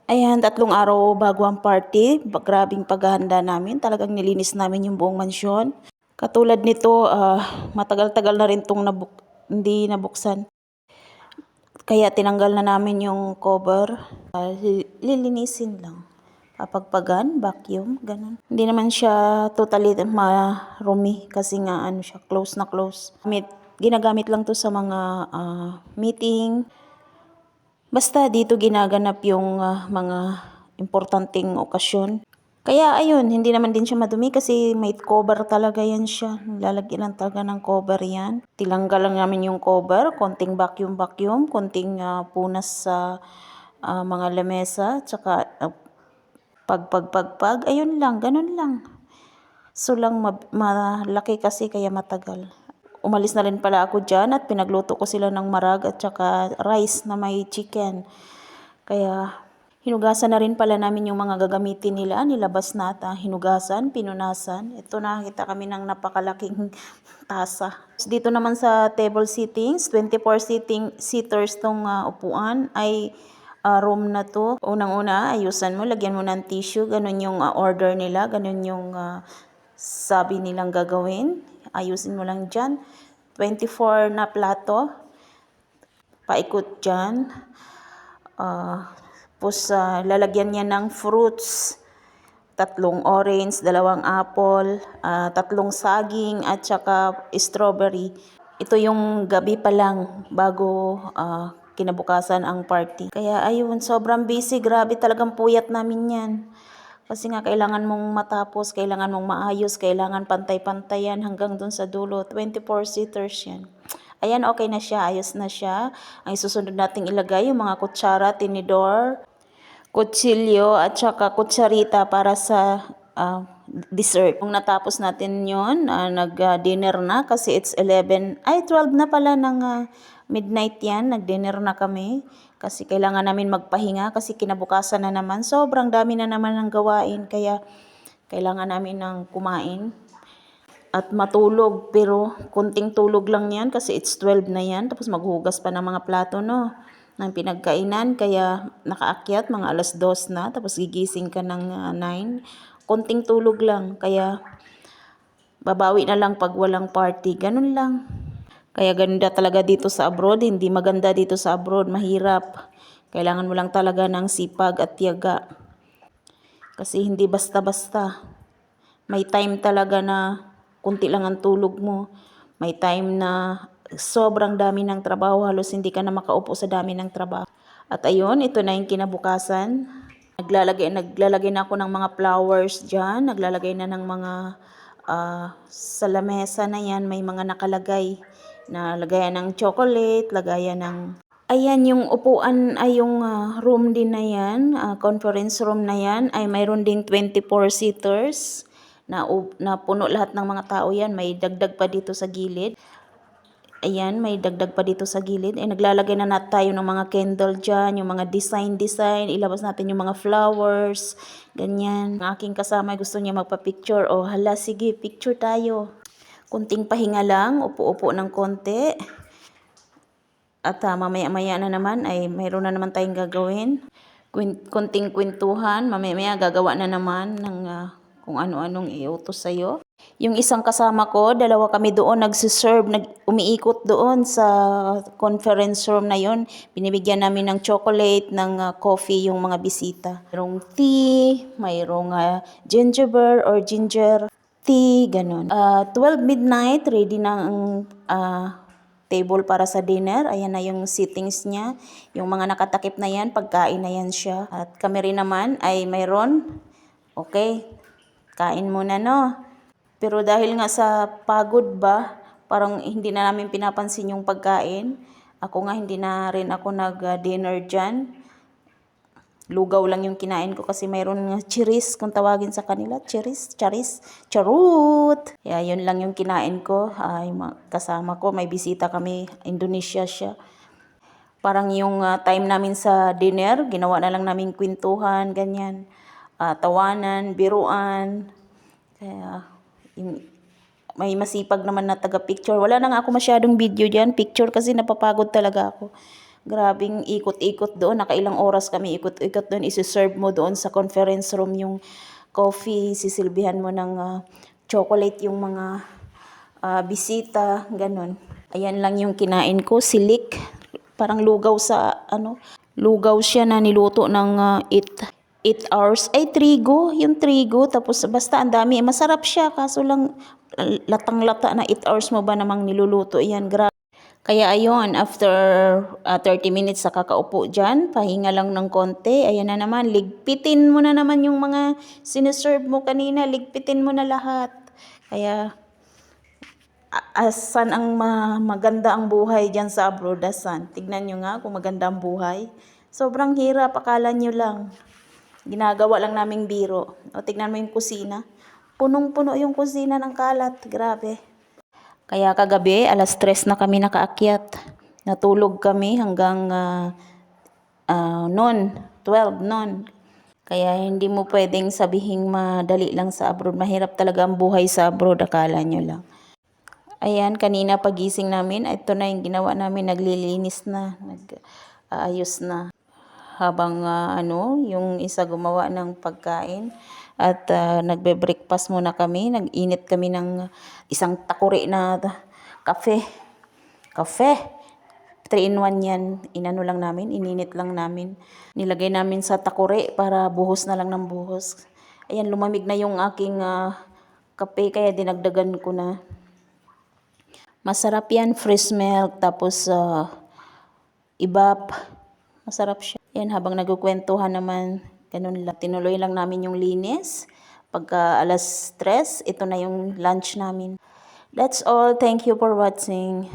Ayan, 3 araw bago ang party. Grabing paghahanda namin. Talagang nilinis namin yung buong mansyon. Katulad nito, matagal-tagal na rin itong hindi nabuksan. Kaya tinanggal na namin yung cover. Lilinisin lang. Papagpagan, vacuum, ganun. Hindi naman siya totally marumi kasi nga ano siya, close na close. Ginagamit lang to sa mga meeting. Basta dito ginaganap yung mga importanteng okasyon. Kaya ayun, hindi naman din siya madumi kasi may cover talaga yan siya. Lalagyan lang talaga ng cover yan. Tilanggal lang namin yung cover, konting vacuum, konting punas sa mga lamesa, tsaka pagpag, ayun lang, ganun lang. So lang malaki kasi kaya matagal. Umalis na rin pala ako dyan at pinagluto ko sila ng marag at saka rice na may chicken. Kaya hinugasan na rin pala namin yung mga gagamitin nila. Nilabas na at hinugasan, pinunasan. Ito nakakita kami ng napakalaking tasa. Dito naman sa table sittings, 24 seaters tong upuan ay room na to. Unang-una, ayusan mo, lagyan mo ng tissue. Ganun yung order nila, ganun yung sabi nilang gagawin. Ayusin mo lang dyan. 24 na plato. Paikot dyan. Tapos lalagyan niya ng fruits. 3 orange, 2 apple, 3 saging at saka strawberry. Ito yung gabi pa lang bago kinabukasan ang party. Kaya ayun, sobrang busy. Grabe talagang puyat namin yan. Kasi nga kailangan mong matapos, kailangan mong maayos, kailangan pantay-pantay yan hanggang dun sa dulo. 24 seaters yan. Ayan, okay na siya, ayos na siya. Ang isusunod nating ilagay yung mga kutsara, tinidor, kutsilyo at saka kutsarita para sa dessert. Kung natapos natin yon, nag-dinner na kasi it's 12 na pala ng midnight yan. Nag-dinner na kami kasi kailangan namin magpahinga kasi kinabukasan na naman. Sobrang dami na naman ng gawain kaya kailangan namin ng kumain at matulog, pero kunting tulog lang yan kasi it's 12 na yan. Tapos maghugas pa ng mga plato, no, ng pinagkainan, kaya nakaakyat mga 2:00 na, tapos gigising ka ng 9. Kunting tulog lang, kaya babawi na lang pag walang party, ganun lang. Kaya ganda talaga dito sa abroad, hindi maganda dito sa abroad, mahirap. Kailangan mo lang talaga ng sipag at tiyaga. Kasi hindi basta-basta. May time talaga na kunti lang ang tulog mo. May time na sobrang dami ng trabaho, halos hindi ka na makaupo sa dami ng trabaho. At ayun, ito na yung kinabukasan. Naglalagay na ako ng mga flowers dyan. Naglalagay na ng mga sa lamesa na yan, may mga nakalagay na lagayan ng chocolate, lagayan ng... Ayan, yung upuan ay yung room din na yan, conference room na yan, ay mayroon ding 24 seaters na puno lahat ng mga tao yan. May dagdag pa dito sa gilid. Ayan, may dagdag pa dito sa gilid. Naglalagay na tayo ng mga candle dyan, yung mga design. Ilabas natin yung mga flowers, ganyan. Ang aking kasama gusto niya magpa-picture. O hala, sige, picture tayo. Kunting pahinga lang, upo-upo ng konti. At mamaya-maya na naman ay mayroon na naman tayong gagawin. Kunting kwentuhan, mamaya-maya gagawa na naman ng kung ano-anong iutos sa'yo. Yung isang kasama ko, 2 kami doon nagsiserve, umiikot doon sa conference room na yon. Binibigyan namin ng chocolate, ng coffee yung mga bisita. Mayroong tea, mayroong ginger tea, ganun. 12 midnight, ready na ang table para sa dinner. Ayan na yung seatings niya. Yung mga nakatakip na yan, pagkain na yan siya. At kami rin naman ay mayroon. Okay, kain muna, no? Pero dahil nga sa pagod ba, parang hindi na namin pinapansin yung pagkain. Ako nga hindi na rin ako nag-dinner dyan. Lugaw lang yung kinain ko kasi mayroon chiris kung tawagin sa kanila. Charis, charut. Kaya yun lang yung kinain ko. Ay, kasama ko, may bisita kami, Indonesia siya. Parang yung time namin sa dinner, ginawa na lang namin kwentuhan, ganyan. Tawanan, biruan. Kaya may masipag naman na taga-picture. Wala na nga ako masyadong video dyan, picture, kasi napapagod talaga ako. Grabing ikot-ikot doon. Nakailang oras kami ikot-ikot doon. Isi-serve mo doon sa conference room yung coffee. Sisilbihan mo ng chocolate yung mga bisita. Ganon. Ayan lang yung kinain ko. Silik. Parang lugaw sa lugaw siya na niluto ng 8 hours. Ay, trigo. Yung trigo. Tapos basta ang dami. Masarap siya. Kaso lang latang-lata na 8 hours mo ba namang niluluto. Yan, grabe. Kaya ayun, after 30 minutes sa kakaupo dyan, pahinga lang ng konti. Ayan na naman, ligpitin mo na naman yung mga siniserve mo kanina. Ligpitin mo na lahat. Kaya asan ang maganda ang buhay dyan sa abroad, asan? Tignan nyo nga kung maganda ang buhay. Sobrang hirap, akala nyo lang. Ginagawa lang naming biro. O tignan mo yung kusina. Punong-puno yung kusina ng kalat. Grabe. Kaya kagabi, alas 3 na kami nakaakyat. Natulog kami hanggang noon, 12 noon. Kaya hindi mo pwedeng sabihing madali lang sa abroad. Mahirap talaga ang buhay sa abroad, akala nyo lang. Ayan, kanina pagising namin, ito na yung ginawa namin, naglilinis na, nag-aayos na. Habang yung isa gumawa ng pagkain at nagbe-breakfast muna kami. Nag-init kami ng isang takuri na kafe. 3-in-1 yan. Inano lang namin, ininit lang namin. Nilagay namin sa takuri para buhos na lang ng buhos. Ayan, lumamig na yung aking kape kaya dinagdagan ko na. Masarap yan, fresh milk, tapos ibap. Masarap siya. Yan, habang nagkukwentuhan naman, ganun lang. Tinuloy lang namin yung linis. Pagka alas 3, ito na yung lunch namin. That's all. Thank you for watching.